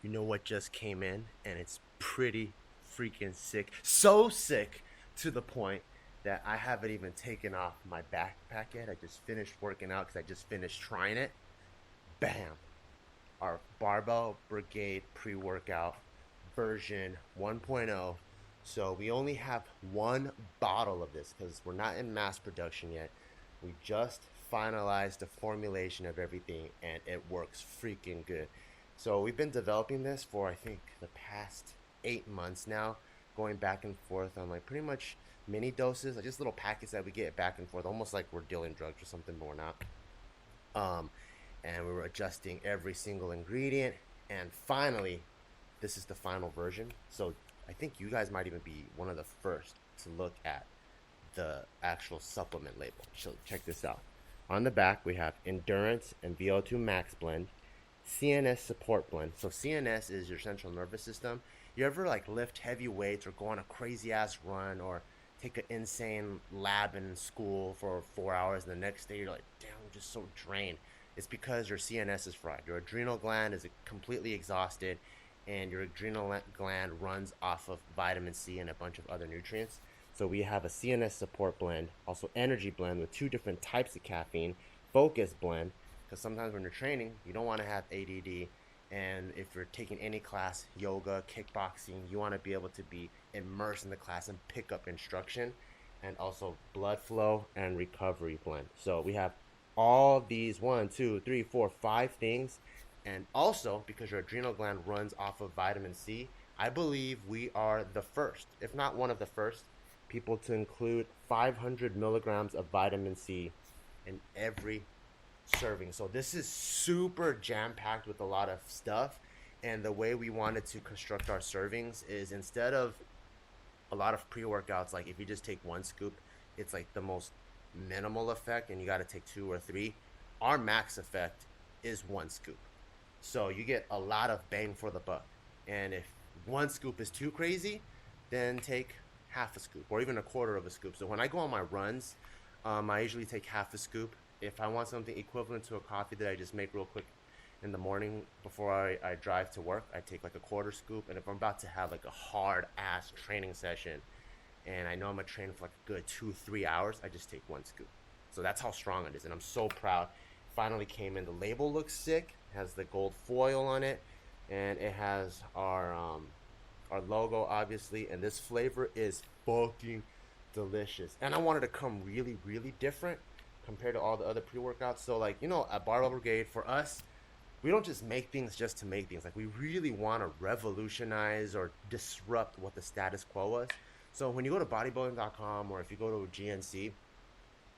You know what just came in, and it's pretty freaking sick. So sick to the point that I haven't even taken off my backpack yet. I just finished working out because I just finished trying it. Bam! Our Barbell Brigade pre-workout version 1.0. So we only have one bottle of this because we're not in mass production yet. We just finalized the formulation of everything and it works freaking good. So we've been developing this for I think the past 8 months now, going back and forth on like pretty much mini doses, like just little packets that we get back and forth, almost like we're dealing drugs or something, but we're not. Um, and we were adjusting every single ingredient, and finally, this is the final version. So I think you guys might even be one of the first to look at the actual supplement label. So check this out. On the back, we have Endurance and VO2 Max Blend, CNS Support Blend. So CNS is your central nervous system. You ever like lift heavy weights or go on a crazy ass run or take an insane lab in school for 4 hours and the next day you're like, damn, I'm just so drained. It's because your CNS is fried. Your adrenal gland is completely exhausted, and your adrenal gland runs off of vitamin C and a bunch of other nutrients. So we have a CNS support blend, also energy blend with two different types of caffeine, focus blend, because sometimes when you're training, you don't want to have ADD. And if you're taking any class, yoga, kickboxing, you want to be able to be immersed in the class and pick up instruction. And also blood flow and recovery blend. So we have all these 1, 2, 3, 4, 5 things. And also, because your adrenal gland runs off of vitamin C, I believe we are the first, if not one of the first, people to include 500 milligrams of vitamin C in every serving. So this is super jam-packed with a lot of stuff. And the way we wanted to construct our servings is, instead of a lot of pre-workouts, like if you just take one scoop, it's like the most minimal effect and you got to take two or three. Our max effect is one scoop. So you get a lot of bang for the buck. And if one scoop is too crazy, then take half a scoop or even a quarter of a scoop. So when I go on my runs, I usually take half a scoop. If I want something equivalent to a coffee that I just make real quick in the morning before I drive to work, I take like a quarter scoop. And if I'm about to have like a hard ass training session and I know I'm gonna train for like a good 2, 3 hours, I just take one scoop. So that's how strong it is, and I'm so proud. Finally came in. The label looks sick. It has the gold foil on it, and it has our logo obviously. And this flavor is fucking delicious. And I wanted to come really, really different compared to all the other pre-workouts. So like, at Barbell Brigade, for us, we don't just make things just to make things. Like, we really want to revolutionize or disrupt what the status quo was. So when you go to bodybuilding.com or if you go to GNC,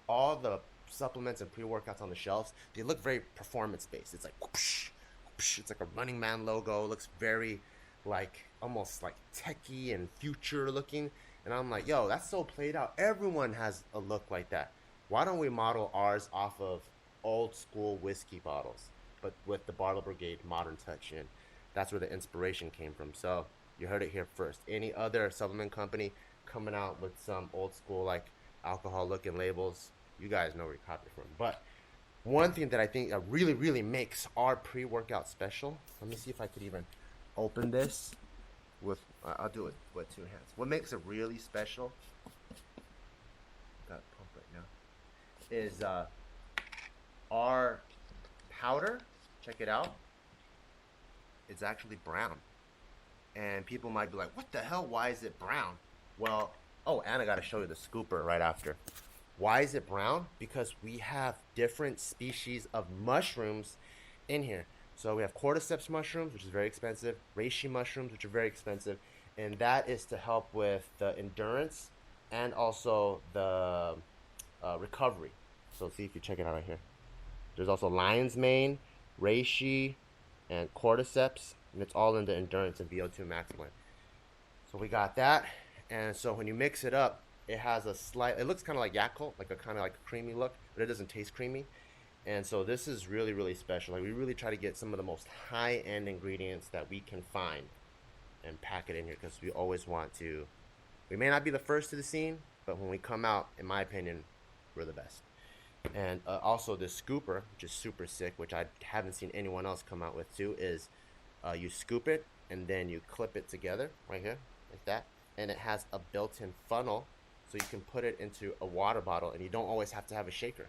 all the supplements and pre-workouts on the shelves, they look very performance based. It's like whoosh, whoosh. It's like a Running Man logo. It looks very like almost like techie and future looking. And I'm like, yo, that's so played out. Everyone has a look like that. Why don't we model ours off of old school whiskey bottles, but with the Barbell Brigade modern touch? And that's where the inspiration came from. So you heard it here first. Any other supplement company coming out with some old school like alcohol looking labels, you guys know where you copy from. But one thing that I think really, really makes our pre-workout special, let me see if I could even open this with, I'll do it with two hands. What makes it really special, got pump right now, is our powder. Check it out. It's actually brown. And people might be like, what the hell? Why is it brown? Well, oh, and I got to show you the scooper right after. Why is it brown? Because we have different species of mushrooms in here. So we have cordyceps mushrooms, which is very expensive, reishi mushrooms, which are very expensive, and that is to help with the endurance and also the recovery. So see if you check it out right here. There's also lion's mane, reishi, and cordyceps, and it's all in the endurance and VO2 max blend. So we got that, and so when you mix it up, it has a slight, it looks kind of like Yakult, like a kind of like a creamy look, but it doesn't taste creamy. And so this is really, really special. Like, we really try to get some of the most high-end ingredients that we can find and pack it in here, because we always want to, we may not be the first to the scene, but when we come out, in my opinion, we're the best. And also this scooper, which is super sick, which I haven't seen anyone else come out with too, is You scoop it and then you clip it together right here like that, and it has a built-in funnel, so you can put it into a water bottle, and you don't always have to have a shaker,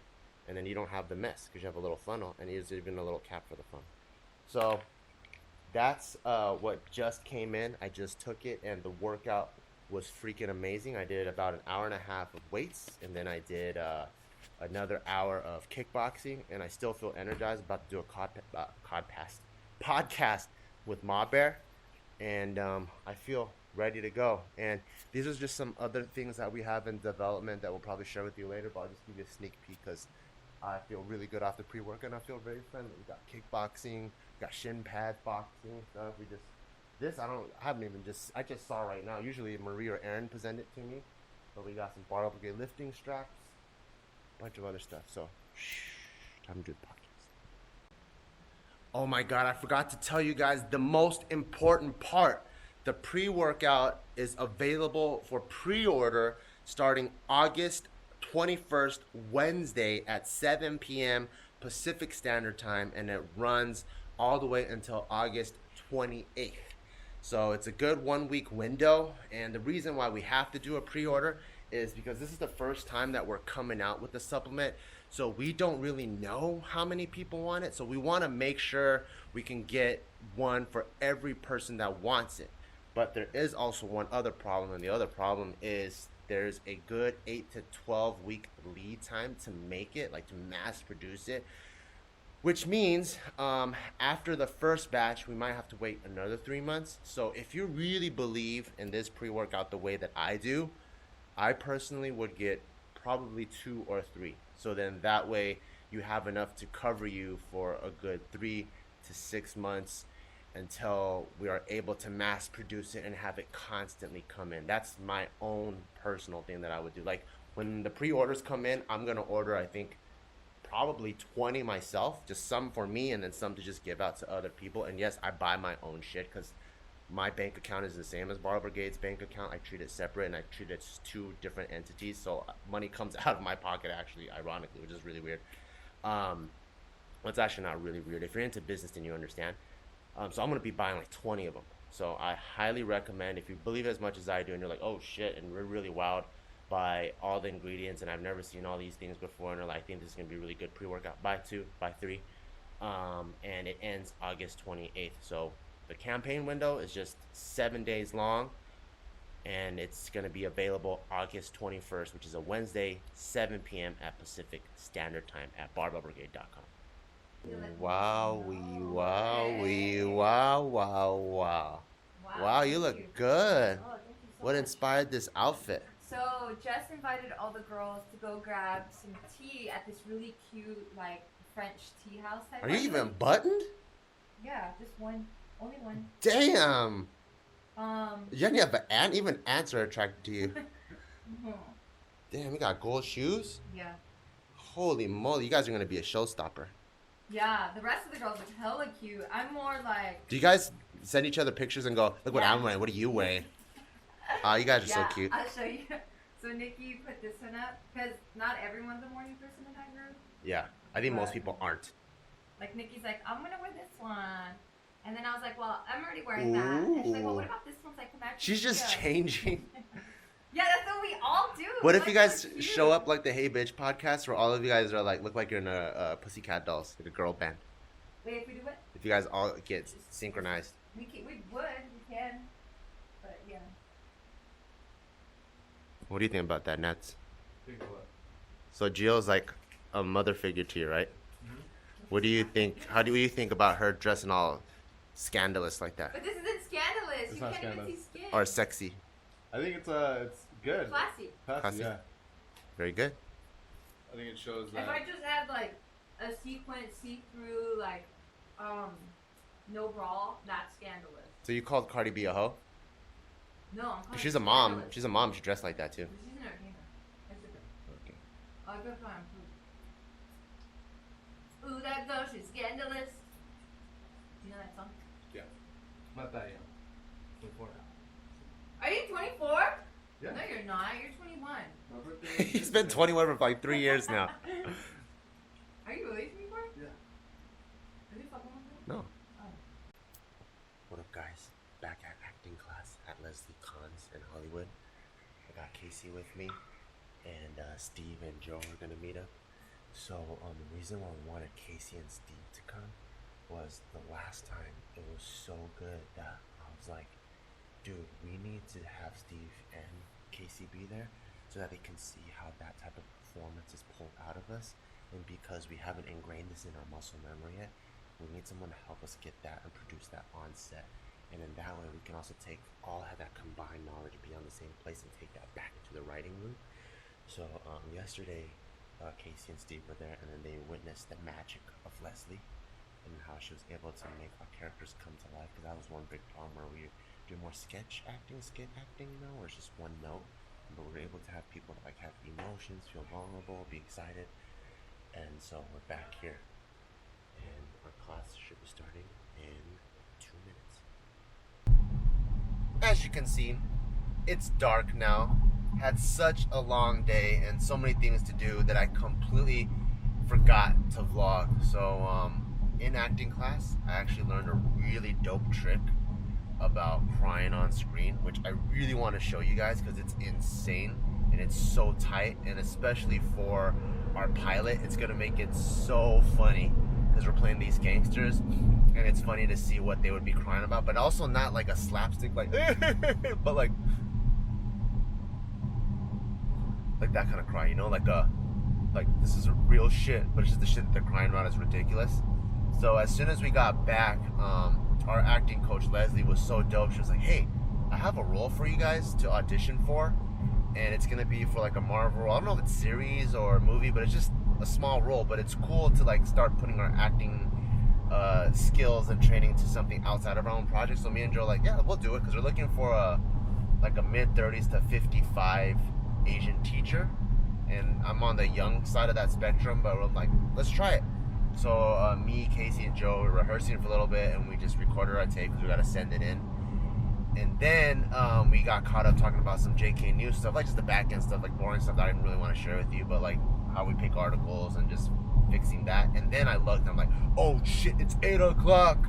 and then you don't have the mess because you have a little funnel, and there's even a little cap for the funnel. So that's what just came in. I just took it, and the workout was freaking amazing. I did about an hour and a half of weights, and then I did another hour of kickboxing, and I still feel energized. About to do a podcast with Ma Bear, and I feel ready to go. And these are just some other things that we have in development that we'll probably share with you later, but I'll just give you a sneak peek because I feel really good after pre-work, and I feel very friendly. We got kickboxing, we got shin pad boxing stuff. I just saw right now. Usually Marie or Aaron present it to me, but we got some Barbell Brigade lifting straps, a bunch of other stuff. So, time to do the podcast. Oh my God, I forgot to tell you guys the most important part. The pre-workout is available for pre-order starting August 21st, Wednesday at 7 p.m. Pacific Standard Time, and it runs all the way until August 28th. So it's a good 1 week window, and the reason why we have to do a pre-order is because this is the first time that we're coming out with the supplement, so we don't really know how many people want it, so we want to make sure we can get one for every person that wants it. But there is also one other problem, and the other problem is there's a good 8 to 12 week lead time to make it, like to mass produce it, which means after the first batch, we might have to wait another 3 months. So if you really believe in this pre-workout the way that I do, I personally would get probably 2 or 3. So then that way you have enough to cover you for a good 3 to 6 months until we are able to mass produce it and have it constantly come in. That's my own personal thing that I would do. Like when the pre-orders come in, I'm gonna order, I think, probably 20 myself, just some for me and then some to just give out to other people. And yes, I buy my own shit because my bank account is the same as Barbell Brigade's bank account. I treat it separate, and I treat it as 2 different entities, so money comes out of my pocket, actually, ironically, which is really weird. Well, it's actually not really weird. If you're into business, then you understand. So I'm going to be buying like 20 of them. So I highly recommend, if you believe as much as I do and you're like, oh shit, and we're really wowed by all the ingredients and I've never seen all these things before, and I think this is going to be really good pre-workout, buy 2, buy 3. And it ends August 28th. So the campaign window is just 7 days long, and it's going to be available August 21st, which is a Wednesday, 7 p.m. at Pacific Standard Time at barbellbrigade.com. Wow, wow, wow, wow, wow. Wow, you look good. Oh, thank you so What much. inspired this outfit? So Jess invited all the girls to go grab some tea at this really cute, like, French tea house type. Are you of even thing. buttoned? Yeah, just one, only one. Damn. You didn't have even ants are attracted to you. Damn, you got gold shoes? Yeah. Holy moly, you guys are gonna be a showstopper. Yeah, the rest of the girls look hella cute. I'm more like. Do you guys send each other pictures and go, look what Yeah. I'm wearing, what are you wearing? Oh, you guys are so Yeah, cute. I'll show you. So Nikki put this one up because not everyone's a morning person in that group. Yeah, I think most people aren't. Like Nikki's like, I'm gonna wear this one, and then I was like, well, I'm already wearing that. And she's like, well, what about this one? Like, She's just changing. Yeah, that's what we all do. What if Like, you guys we're cute. show up like the Hey Bitch podcast where all of you guys are like, look like you're in a Pussycat Dolls, like a girl band? Wait, if we do what? If you guys all get synchronized. We can, but yeah. What do you think about that, Nats? Think of what? So Jill's like a mother figure to you, right? Mhm. What do you think? How do you think about her dressing all scandalous like that, But this isn't scandalous. It's You not can't even scandalous. see skin. or sexy? I think it's good. Classy. Classy, yeah. Very good. I think it shows If I that. just had like a sequin see-through, like, no bra, that's scandalous. So you called Cardi B a hoe? No, I'm calling She's it a mom. scandalous. She's a mom. She dressed like that too. She's an entertainer. That's different. Okay. I could find proof. Ooh, that girl, she's scandalous. Do you know that song? Yeah. Not that young. 24. Are you 24? Yeah. No, you're not. You're 21. My birthday was He's been Tuesday. 21 for like 3 years now. Are you really 24? Yeah. Are you fucking with me? No. Oh. guys, back at acting class at Leslie Kahn's in Hollywood. I got Casey with me, and Steve and Joe are gonna meet up. So the reason why we wanted Casey and Steve to come was the last time it was so good that I was like, dude, we need to have Steve and Casey be there so that they can see how that type of performance is pulled out of us. And because we haven't ingrained this in our muscle memory yet, we need someone to help us get that and produce that on set. And then that way we can also take all of that combined knowledge, be on the same place, and take that back into the writing room. So yesterday, Casey and Steve were there, and then they witnessed the magic of Leslie and how she was able to make our characters come to life. Because that was one big problem where we do more skit acting, where it's just one note. But we're able to have people that like have emotions, feel vulnerable, be excited. And so we're back here, and our class should be starting in 2 minutes. As you can see, it's dark now. Had such a long day and so many things to do that I completely forgot to vlog. So in acting class, I actually learned a really dope trick about crying on screen, which I really want to show you guys because it's insane and it's so tight, and especially for our pilot, it's gonna make it so funny because we're playing these gangsters, and it's funny to see what they would be crying about, but also not like a slapstick like but like that kind of cry, you know, like this is real shit, but it's just the shit that they're crying about is ridiculous. So as soon as we got back, our acting coach Leslie was so dope. She was like, hey, I have a role for you guys to audition for, and it's gonna be for like a Marvel role. I don't know if it's series or movie, but it's just a small role, but it's cool to like start putting our acting skills and training to something outside of our own project. So me and Joe like, yeah, we'll do it, because we're looking for a mid-30s to 55 Asian teacher, and I'm on the young side of that spectrum, but we're like, let's try it. So me, Casey, and Joe were rehearsing for a little bit, and we just recorded our tape because we got to send it in. And then we got caught up talking about some JK News stuff, like just the back end stuff, like boring stuff that I didn't really want to share with you, but like how we pick articles and just fixing that. And then I looked, and I'm like, oh shit, it's 8 o'clock.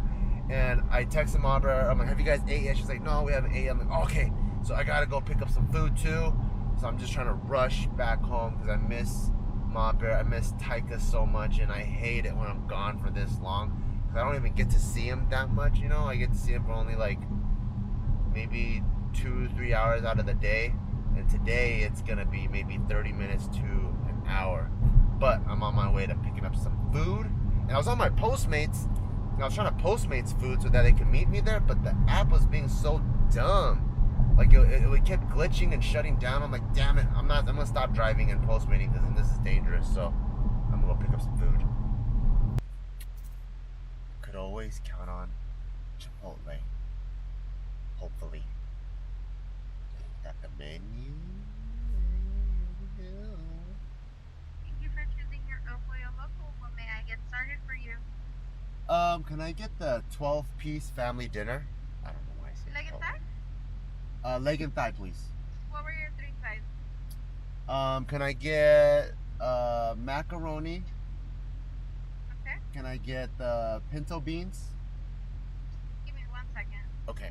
And I texted Barbara, I'm like, have you guys ate yet? She's like, no, we haven't ate yet. I'm like, oh, okay. So I got to go pick up some food too. So I'm just trying to rush back home because I miss Ma Bear, I miss Taika so much, and I hate it when I'm gone for this long because I don't even get to see him that much, you know. I get to see him for only like maybe 2-3 hours out of the day, and today it's gonna be maybe 30 minutes to an hour. But I'm on my way to picking up some food, and I was on my Postmates, and I was trying to Postmates food so that they could meet me there, but the app was being so dumb. Like it kept glitching and shutting down. I'm like, damn it, I'm gonna stop driving and Postmating because this is dangerous. So I'm gonna go pick up some food. Could always count on Chipotle. Hopefully. At the menu. Thank you for choosing your El Pollo Loco. What may I get started for you? Can I get the 12-piece family dinner? I don't know why I said Leg and 12. thigh? Leg and thigh, please. What were your 3 sides? Can I get macaroni? Okay. Can I get the pinto beans? Give me 1 second. Okay.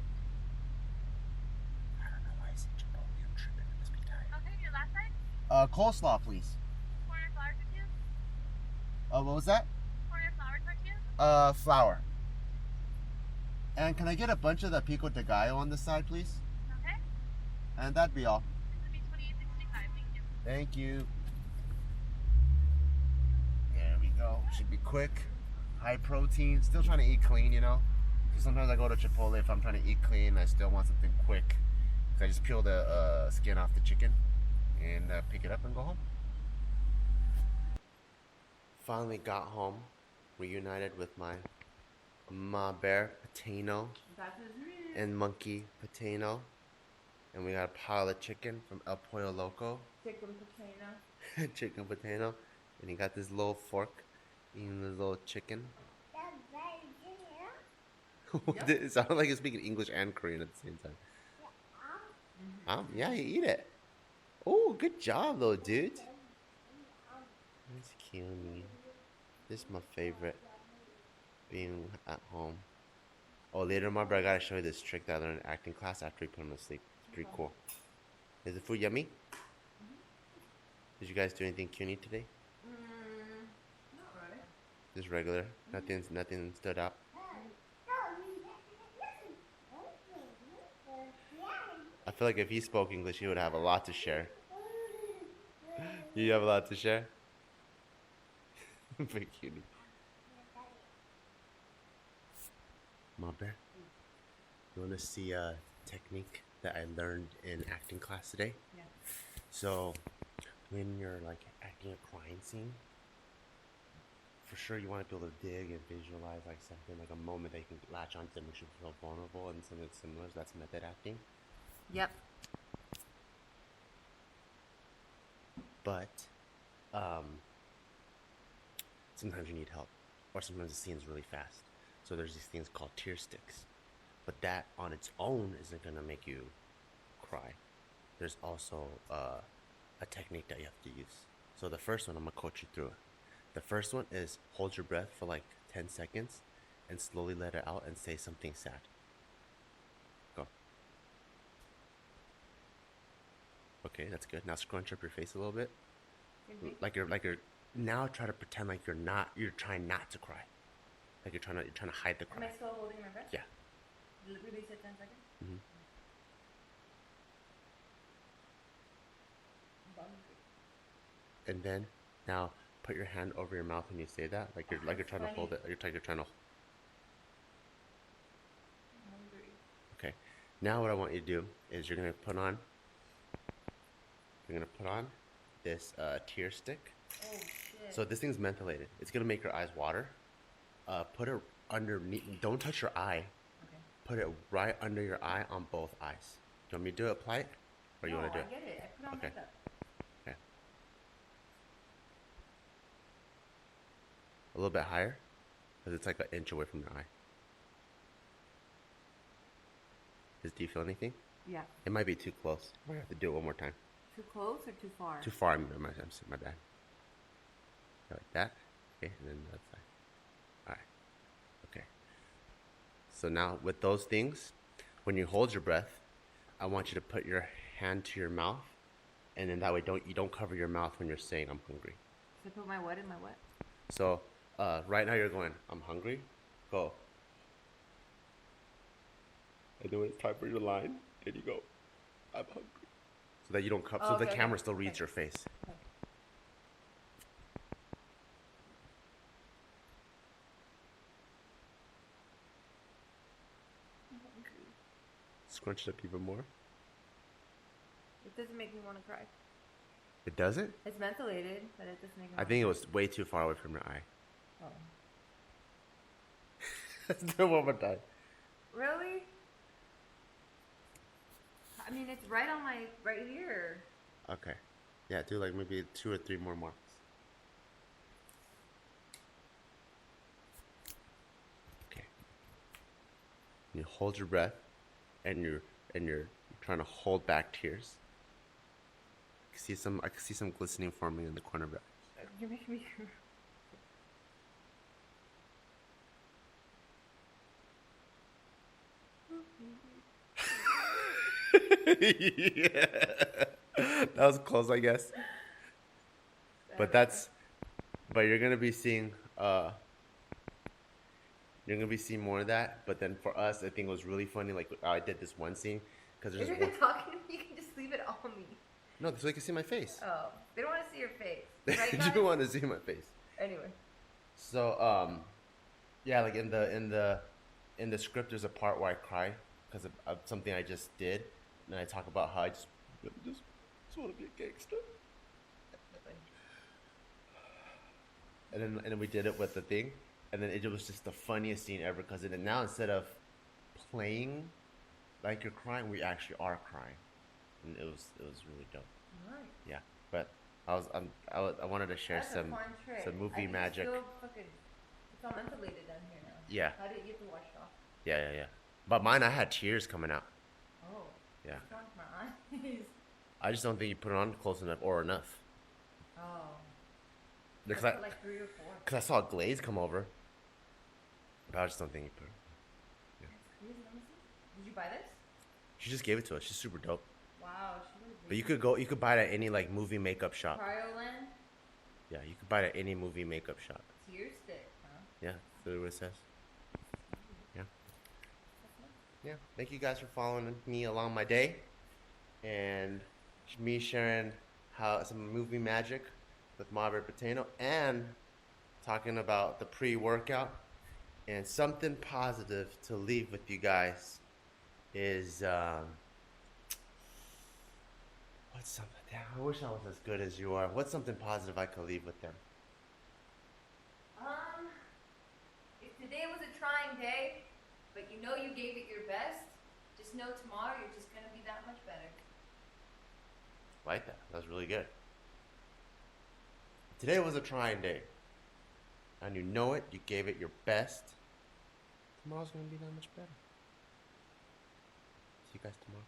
I don't know why I said Chipotle. I'm tripping. I must be tired. Okay, your last side? Coleslaw, please. Corn and flour tortillas? What was that? Corn and flour tortillas? Flour. And can I get a bunch of the pico de gallo on the side, please? Okay. And that'd be all. This will be $28.65. Thank you. Thank you. There we go. Should be quick. High protein. Still trying to eat clean, you know? So sometimes I go to Chipotle if I'm trying to eat clean. I still want something quick. So I just peel the skin off the chicken and pick it up and go home. Finally got home. Reunited with my Ma Bear Patino That is me. and Monkey Patino. And we got a pile of chicken from El Pollo Loco. Chicken potato. Chicken potato. And he got this little fork eating this little chicken. Yep. It sounded like he's speaking English and Korean at the same time. Yeah, you eat it. Oh, good job, little dude. That's cute. This is my favorite. Being at home. Oh, later tomorrow, I gotta show you this trick that I learned in acting class after we put him to sleep. It's pretty cool. Is the food yummy? Did you guys do anything cuny today? Not really. Just regular. Nothing stood out. I feel like if he spoke English, he would have a lot to share. You have a lot to share? Pretty cutie. Mom bear, you want to see a technique that I learned in acting class today? Yeah. So, when you're like acting a crime scene, for sure you want to be able to dig and visualize like something, like a moment that you can latch onto that makes you feel vulnerable and something similar. So that's method acting. Yep. But sometimes you need help, or sometimes the scene's really fast. So there's these things called tear sticks, but that on its own isn't gonna make you cry. There's also a technique that you have to use. So the first one, I'm gonna coach you through it. The first one is hold your breath for like 10 seconds and slowly let it out and say something sad. Go. Okay, that's good. Now scrunch up your face a little bit. Like you're now try to pretend like you're trying not to cry. Like you're trying to hide the Am cry. I still holding my breath? Yeah. Release it 10 seconds. Mhm. And then now put your hand over your mouth when you say that, like you're trying to hold it. You're trying to. I'm hungry. Okay. Now what I want you to do is you're gonna put on this tear stick. Oh shit. So this thing's mentholated. It's gonna make your eyes water. Put it underneath. Don't touch your eye. Okay. Put it right under your eye on both eyes. Do you want me to do it? Apply it, or you want to do I it? get it. I put on Okay. makeup. Okay. A little bit higher, because it's like an inch away from your eye. Do you feel anything? Yeah. It might be too close. I might have to do it one more time. Too close or too far? Too far. My bad. Like that. Okay, and then that side. Alright. Okay. So now with those things, when you hold your breath, I want you to put your hand to your mouth, and then that way you don't cover your mouth when you're saying I'm hungry. So I put my what in my what? So right now you're going, I'm hungry. Go. And then when it's time for your line, then you go, I'm hungry. So that you don't cover. Oh, so okay, the camera okay, still reads okay. your face. Scrunch it up even more. It doesn't make me want to cry. It doesn't? It's mentholated, but it doesn't make me I think it was way too far away from your eye. Oh. Let's do it one more time. Really? I mean, it's right on my, right here. Okay. Yeah, do like maybe 2 or 3 more marks. Okay. You hold your breath, and you're trying to hold back tears. I can see some glistening forming in the corner of your eye. You're making me. Yeah. That was close, I guess. But you're gonna be seeing more of that. But then for us, I think it was really funny. Like I did this one scene because If there's you're one. talking to me, you can just leave it on me. No, so you can see my face. Oh, they don't want to see your face. Right, They guys? do want to see my face. Anyway. So yeah, like in the script, there's a part where I cry because of something I just did, and I talk about how I just want to be a gangster. And then we did it with the thing, and then it was just the funniest scene ever because now instead of playing like you're crying, we actually are crying, and it was really dope. Nice. Yeah, but I wanted to share That's a some fun trick. some I movie think magic. It's all mentholated down here now. Yeah. How did you get to wash it off? Yeah. But mine, I had tears coming out. Oh. Yeah. What's wrong with my eyes? I just don't think you put it on close enough or enough. Oh. Because I put like 3 or 4. I saw a glaze come over. But I just don't think you put it. It's Did you buy this? She just gave it to us. She's super dope. Wow, she was. But you could buy it at any like movie makeup shop. Cryoland Yeah, you could buy it at any movie makeup shop. tear stick, huh? Yeah, that's literally what it says. Yeah. Yeah. Thank you guys for following me along my day, and me sharing how some movie magic with Margaret Patino and talking about the pre-workout. And something positive to leave with you guys is what's something? Damn, I wish I was as good as you are. What's something positive I could leave with them? If today was a trying day, but you know you gave it your best, just know tomorrow you're just gonna be that much better. Like that. That was really good. Today was a trying day, and you know it. You gave it your best. Tomorrow's gonna be that much better. See you guys tomorrow.